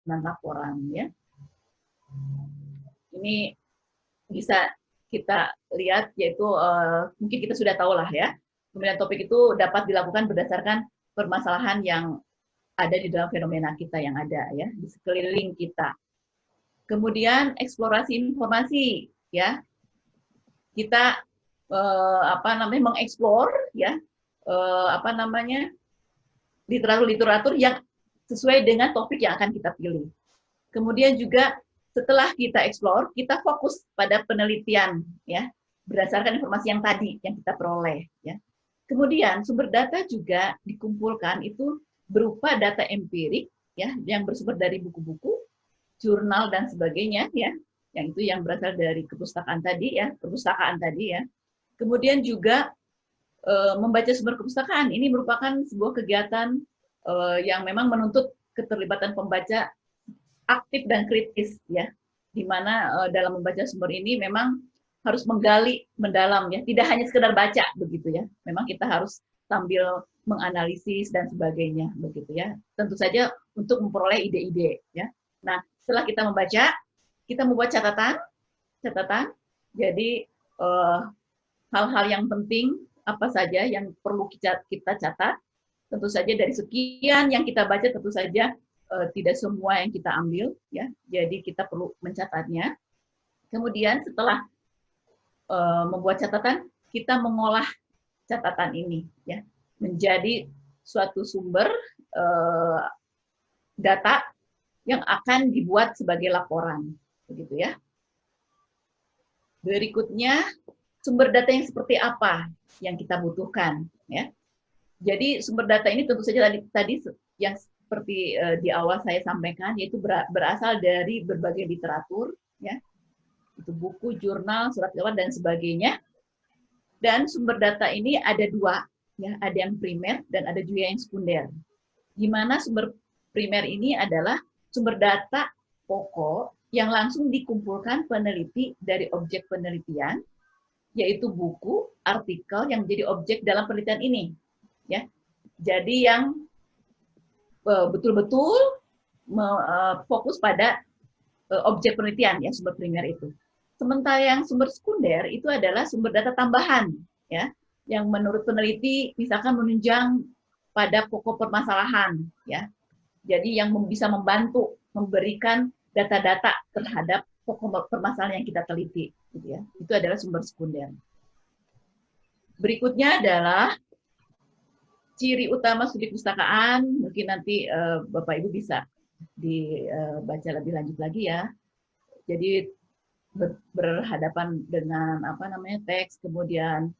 penyusunan laporan ya. Ini bisa kita lihat yaitu mungkin kita sudah tahu lah ya. Pemilihan topik itu dapat dilakukan berdasarkan permasalahan yang ada di dalam fenomena kita yang ada ya di sekeliling kita. Kemudian eksplorasi informasi ya. Kita mengeksplor ya literatur-literatur yang sesuai dengan topik yang akan kita pilih. Kemudian juga setelah kita eksplor, kita fokus pada penelitian ya berdasarkan informasi yang tadi yang kita peroleh ya. Kemudian sumber data juga dikumpulkan itu berupa data empirik ya yang bersumber dari buku-buku, jurnal dan sebagainya ya. Yang itu yang berasal dari perpustakaan tadi ya. Kemudian juga membaca sumber kepustakaan ini merupakan sebuah kegiatan yang memang menuntut keterlibatan pembaca aktif dan kritis ya, di mana dalam membaca sumber ini memang harus menggali mendalam ya, tidak hanya sekedar baca begitu ya, memang kita harus sambil menganalisis dan sebagainya begitu ya, tentu saja untuk memperoleh ide-ide ya. Nah setelah kita membaca, kita membuat catatan, jadi hal-hal yang penting apa saja yang perlu kita catat, tentu saja dari sekian yang kita baca tentu saja tidak semua yang kita ambil ya, jadi kita perlu mencatatnya. Kemudian setelah membuat catatan, kita mengolah catatan ini ya menjadi suatu sumber data yang akan dibuat sebagai laporan, begitu ya. Berikutnya sumber data yang seperti apa yang kita butuhkan ya. Jadi sumber data ini tentu saja tadi yang seperti di awal saya sampaikan, yaitu berasal dari berbagai literatur, ya, itu buku, jurnal, surat kabar dan sebagainya. Dan sumber data ini ada dua, ya, ada yang primer dan ada juga yang sekunder. Di mana sumber primer ini adalah sumber data pokok yang langsung dikumpulkan peneliti dari objek penelitian, yaitu buku, artikel yang menjadi objek dalam penelitian ini, ya. Jadi yang betul-betul fokus pada objek penelitian ya, sumber primer itu. Sementara yang sumber sekunder itu adalah sumber data tambahan ya, yang menurut peneliti misalkan menunjang pada pokok permasalahan ya. Jadi yang bisa membantu memberikan data-data terhadap pokok permasalahan yang kita teliti gitu ya. Itu adalah sumber sekunder. Berikutnya adalah ciri utama studi perpustakaan, mungkin nanti Bapak Ibu bisa dibaca lebih lanjut lagi ya. Jadi berhadapan dengan teks, kemudian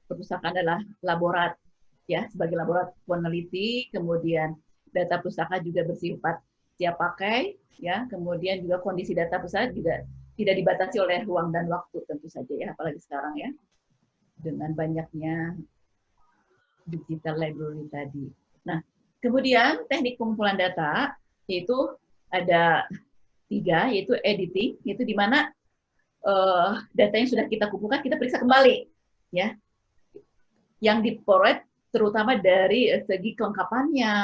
perpustakaan adalah laborat ya, sebagai laborat peneliti, kemudian data pustaka juga bersifat siap pakai ya, kemudian juga kondisi data pusat juga tidak dibatasi oleh ruang dan waktu tentu saja ya, apalagi sekarang ya dengan banyaknya digital library tadi. Nah, kemudian teknik pengumpulan data yaitu ada 3, yaitu editing, yaitu di mana data yang sudah kita kumpulkan kita periksa kembali, ya, yang diperoleh terutama dari segi kelengkapannya,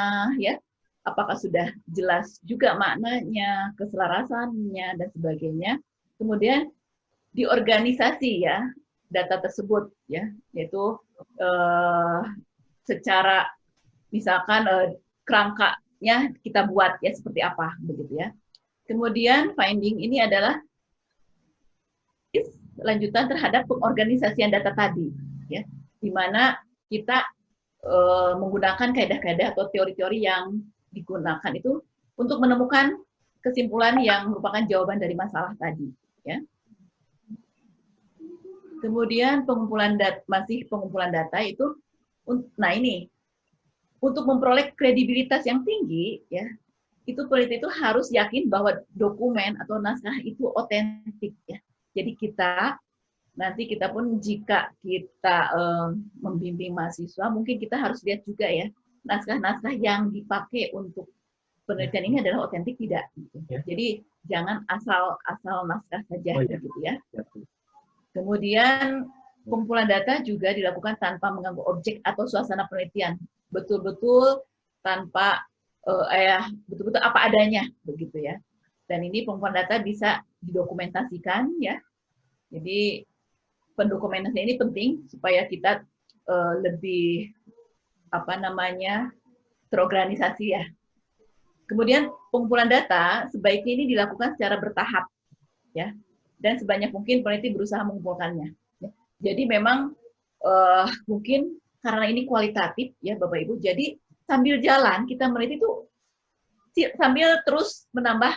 ya, apakah sudah jelas juga maknanya, keselarasannya dan sebagainya. Kemudian diorganisasi ya data tersebut, ya, yaitu secara misalkan kerangkanya kita buat ya seperti apa begitu ya. Kemudian finding ini adalah lanjutan terhadap pengorganisasian data tadi ya, di mana kita menggunakan kaedah-kaedah atau teori-teori yang digunakan itu untuk menemukan kesimpulan yang merupakan jawaban dari masalah tadi ya. Kemudian pengumpulan data itu, nah ini untuk memperoleh kredibilitas yang tinggi ya, itu peneliti itu harus yakin bahwa dokumen atau naskah itu otentik ya. Jadi nanti kita pun jika kita membimbing mahasiswa, mungkin kita harus lihat juga ya naskah-naskah yang dipakai untuk penelitian ini adalah otentik tidak. Gitu. Ya. Jadi jangan asal naskah saja gitu ya. Kemudian pengumpulan data juga dilakukan tanpa mengganggu objek atau suasana penelitian. Betul-betul tanpa betul-betul apa adanya begitu ya. Dan ini pengumpulan data bisa didokumentasikan ya. Jadi pendokumentasian ini penting supaya kita lebih terorganisasi ya. Kemudian pengumpulan data sebaiknya ini dilakukan secara bertahap ya, dan sebanyak mungkin peneliti berusaha mengumpulkannya. Jadi memang mungkin karena ini kualitatif ya Bapak Ibu, jadi sambil jalan kita meneliti itu sambil terus menambah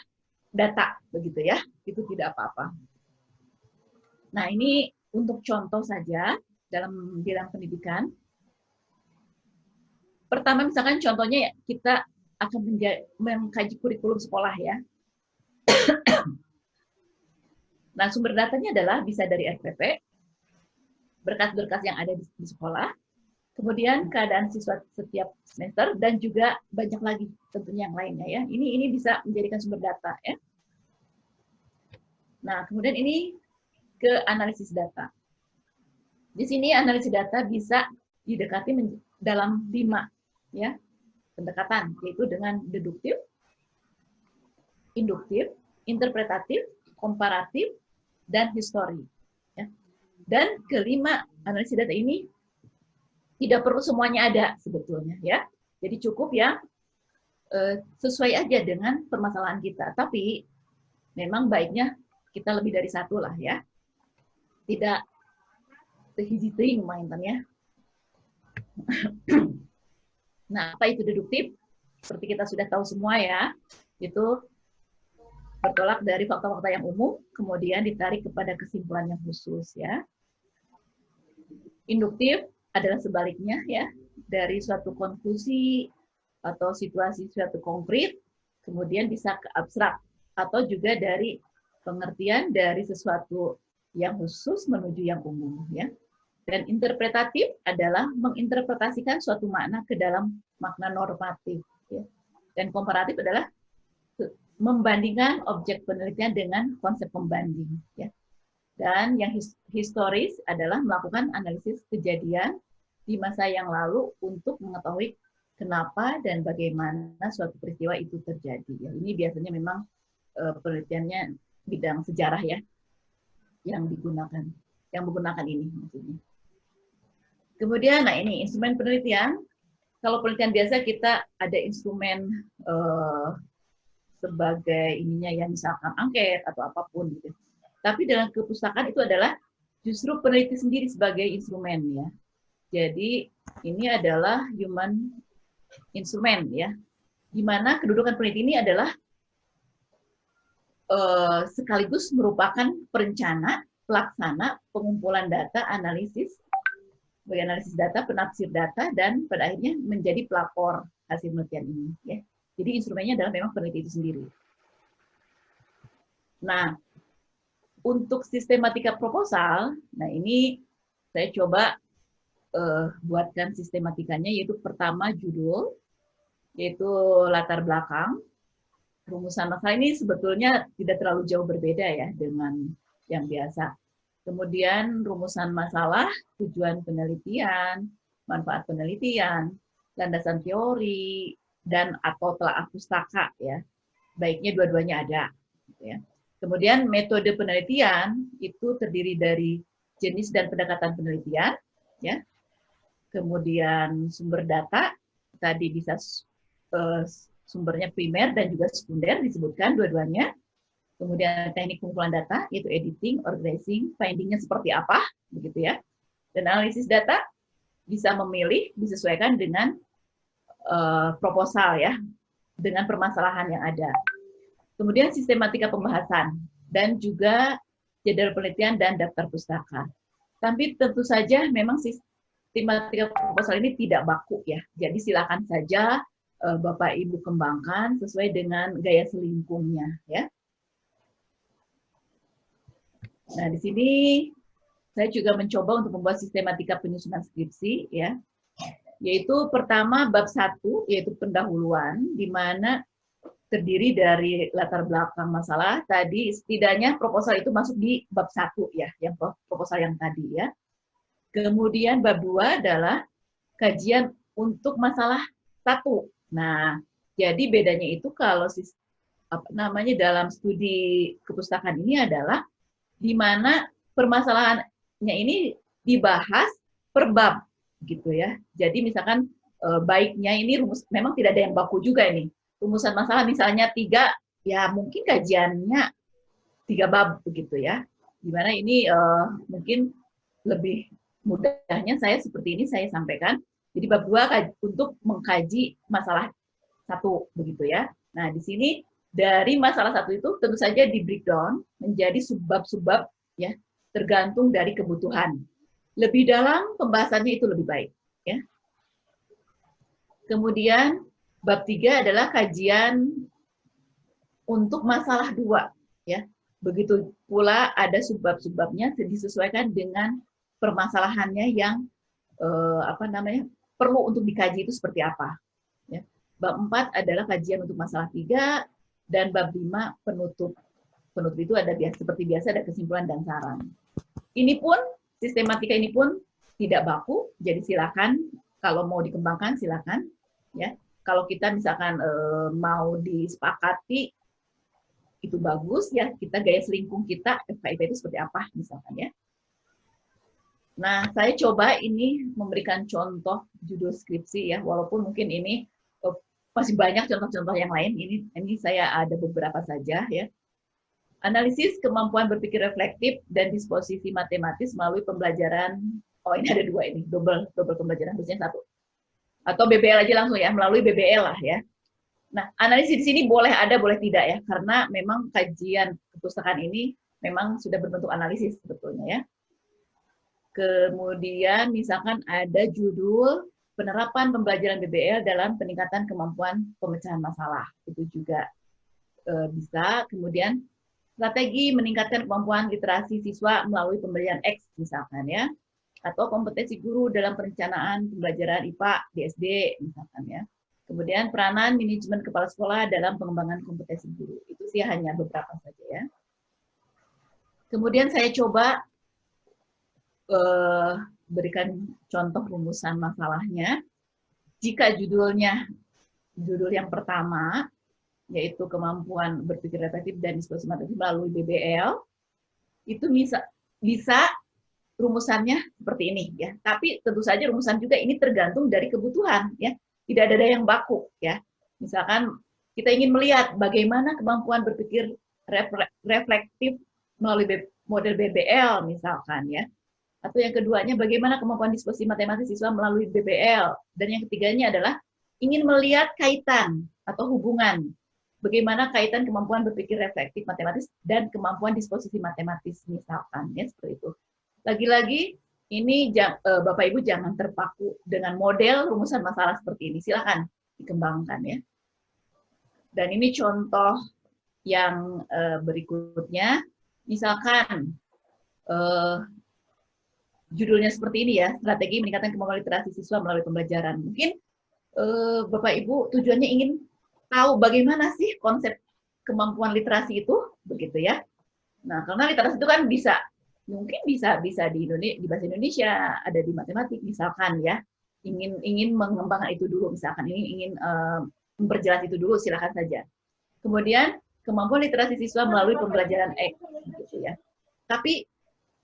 data begitu ya, itu tidak apa-apa. Nah ini untuk contoh saja dalam bidang pendidikan. Pertama misalkan contohnya kita akan mengkaji kurikulum sekolah ya. Nah sumber datanya adalah bisa dari RPP, berkas-berkas yang ada di sekolah, kemudian keadaan siswa setiap semester, dan juga banyak lagi tentunya yang lainnya ya. Ini bisa menjadikan sumber data ya. Nah kemudian ini ke analisis data. Di sini analisis data bisa didekati dalam 5 ya pendekatan, yaitu dengan deduktif, induktif, interpretatif, komparatif, dan histori. Ya. Dan kelima, analisis data ini tidak perlu semuanya ada sebetulnya ya. Jadi cukup yang sesuai aja dengan permasalahan kita. Tapi memang baiknya kita lebih dari satu lah ya. Tidak sehiji-ting mainan ya. Nah, apa itu deduktif? Seperti kita sudah tahu semua ya, itu bertolak dari fakta-fakta yang umum, kemudian ditarik kepada kesimpulan yang khusus ya. Induktif adalah sebaliknya ya, dari suatu konklusi atau situasi suatu konkret, kemudian bisa ke abstrak, atau juga dari pengertian dari sesuatu yang khusus menuju yang umum ya. Dan interpretatif adalah menginterpretasikan suatu makna ke dalam makna normatif. Ya. Dan komparatif adalah membandingkan objek penelitian dengan konsep pembanding. Ya. Dan yang historis adalah melakukan analisis kejadian di masa yang lalu untuk mengetahui kenapa dan bagaimana suatu peristiwa itu terjadi. Ya. Ini biasanya memang penelitiannya bidang sejarah ya, yang menggunakan ini maksudnya. Kemudian, nah ini instrumen penelitian. Kalau penelitian biasa kita ada instrumen sebagai ininya ya, misalkan angket atau apapun gitu. Tapi dalam kepustakaan itu adalah justru peneliti sendiri sebagai instrumen ya. Jadi ini adalah human instrument ya, di mana kedudukan peneliti ini adalah sekaligus merupakan perencana, pelaksana, pengumpulan data, analisis, sebagai analisis data, penafsir data, dan pada akhirnya menjadi pelapor hasil penelitian ini. Ya. Jadi instrumennya adalah memang peneliti itu sendiri. Nah, untuk sistematika proposal, nah ini saya coba buatkan sistematikanya, yaitu pertama judul, yaitu latar belakang. Rumusan masalah ini sebetulnya tidak terlalu jauh berbeda ya dengan yang biasa. Kemudian rumusan masalah, tujuan penelitian, manfaat penelitian, landasan teori, dan atau telaah pustaka ya. Baiknya dua-duanya ada. Ya. Kemudian metode penelitian itu terdiri dari jenis dan pendekatan penelitian, ya. Kemudian sumber data tadi bisa sumbernya primer dan juga sekunder disebutkan dua-duanya. Kemudian teknik pengumpulan data, yaitu editing, organizing, finding-nya seperti apa, begitu ya. Dan analisis data bisa memilih, disesuaikan dengan proposal ya, dengan permasalahan yang ada. Kemudian sistematika pembahasan, dan juga jadwal penelitian dan daftar pustaka. Tapi tentu saja memang sistematika proposal ini tidak baku ya, jadi silakan saja Bapak Ibu kembangkan sesuai dengan gaya selingkungnya ya. Nah, di sini saya juga mencoba untuk membuat sistematika penyusunan skripsi, ya, yaitu pertama bab 1, yaitu pendahuluan, di mana terdiri dari latar belakang masalah. Tadi setidaknya proposal itu masuk di bab 1, ya, yang proposal yang tadi, ya. Kemudian bab 2 adalah kajian untuk masalah 1. Nah, Jadi bedanya itu kalau dalam studi kepustakaan ini adalah di mana permasalahannya ini dibahas per bab gitu ya. Jadi misalkan baiknya ini memang tidak ada yang baku juga ini. Rumusan masalah misalnya 3, ya mungkin kajiannya 3 bab begitu ya. Dimana ini mungkin lebih mudahnya saya seperti ini saya sampaikan. Jadi bab 2 untuk mengkaji masalah 1 begitu ya. Nah, di sini dari masalah 1 itu tentu saja di breakdown menjadi subbab-subbab ya, tergantung dari kebutuhan. Lebih dalam pembahasannya itu lebih baik ya. Kemudian bab 3 adalah kajian untuk masalah 2 ya. Begitu pula ada subbab-subbabnya disesuaikan dengan permasalahannya yang perlu untuk dikaji itu seperti apa. Ya. Bab 4 adalah kajian untuk masalah 3 dan bab 5 penutup. Penutup itu ada seperti biasa ada kesimpulan dan saran. Ini pun sistematika ini pun tidak baku, jadi silakan kalau mau dikembangkan silakan ya. Kalau kita misalkan mau disepakati itu bagus ya, kita gaya selingkung kita FKIP itu seperti apa misalkan ya. Nah, saya coba ini memberikan contoh judul skripsi ya, walaupun mungkin ini masih banyak contoh-contoh yang lain. Ini saya ada beberapa saja ya. Analisis kemampuan berpikir reflektif dan disposisi matematis melalui pembelajaran. Oh, ini ada 2 ini, double pembelajaran, harusnya 1. Atau BBL aja langsung ya, melalui BBL lah ya. Nah, analisis di sini boleh ada, boleh tidak ya, karena memang kajian kepustakaan ini memang sudah berbentuk analisis sebetulnya ya. Kemudian misalkan ada judul penerapan pembelajaran BBL dalam peningkatan kemampuan pemecahan masalah, itu juga bisa. Kemudian strategi meningkatkan kemampuan literasi siswa melalui pembelajaran X misalkan ya, atau kompetensi guru dalam perencanaan pembelajaran IPA di SD misalkan ya. Kemudian peranan manajemen kepala sekolah dalam pengembangan kompetensi guru. Itu sih hanya beberapa saja ya. Kemudian saya coba berikan contoh rumusan masalahnya. Jika judul yang pertama, yaitu kemampuan berpikir reflektif dan disposisi matematis melalui BBL, itu bisa rumusannya seperti ini ya. Tapi tentu saja rumusan juga ini tergantung dari kebutuhan ya. Tidak ada yang baku ya. Misalkan kita ingin melihat bagaimana kemampuan berpikir reflektif melalui model BBL misalkan ya. Atau yang keduanya bagaimana kemampuan disposisi matematis siswa melalui BBL. Dan yang ketiganya adalah ingin melihat kaitan atau hubungan. Bagaimana kaitan kemampuan berpikir reflektif matematis dan kemampuan disposisi matematis misalkan ya, seperti itu. Lagi-lagi ini Bapak Ibu jangan terpaku dengan model rumusan masalah seperti ini. Silakan dikembangkan ya. Dan ini contoh yang berikutnya. Misalkan judulnya seperti ini ya, strategi meningkatkan kemampuan literasi siswa melalui pembelajaran. Mungkin Bapak Ibu tujuannya ingin tahu bagaimana sih konsep kemampuan literasi itu, begitu ya. Nah, karena literasi itu kan mungkin bisa di bahasa Indonesia, ada di matematik misalkan ya. Ingin mengembangkan itu dulu misalkan, ingin memperjelas itu dulu, silakan saja. Kemudian kemampuan literasi siswa melalui pembelajaran X gitu ya. Tapi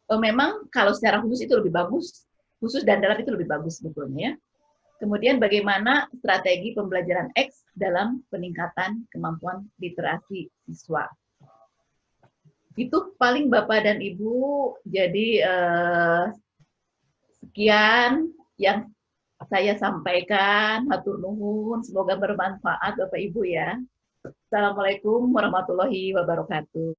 memang kalau secara khusus itu lebih bagus, khusus dan dalam itu lebih bagus sebetulnya ya. Kemudian bagaimana strategi pembelajaran X dalam peningkatan kemampuan literasi siswa. Itu paling Bapak dan Ibu, jadi sekian yang saya sampaikan, hatur nuhun, semoga bermanfaat Bapak Ibu ya. Assalamualaikum warahmatullahi wabarakatuh.